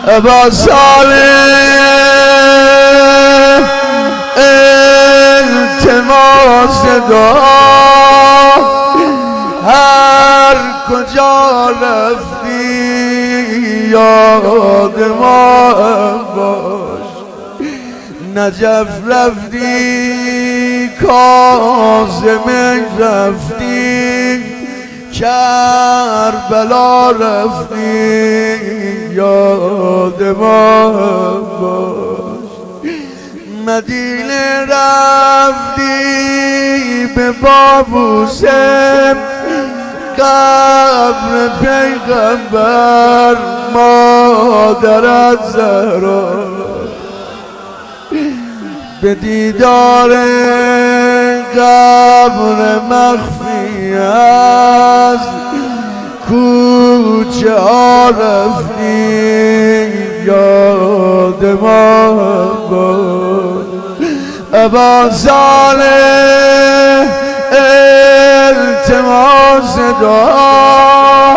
ابا صالح التماس دعا هر کجا رفتی یاد ما باش نجف رفتی کاظم رفتی کربلا رفتی یاد ما باش مدینه رفتی به بابوسم قبر پیغمبر مادرت زهرا به دیدار قبر مخفی از کوچه ها رفتی یاد ما باش ابا صالح التماس دعا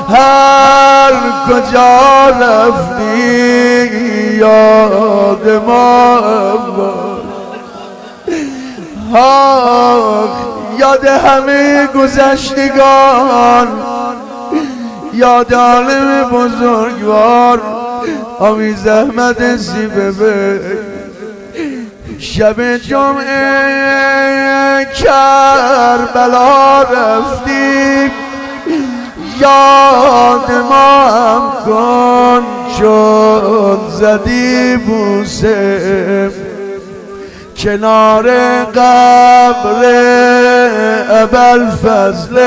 هر کجا رفتی یاد ما باش یاد همه گذشتگان یاد عالم بزرگوار آمی زحمت سیبه شب جمعه کربلا رفتی یاد ما هم کن چون زدی بوسه کنار قبر ابوالفضل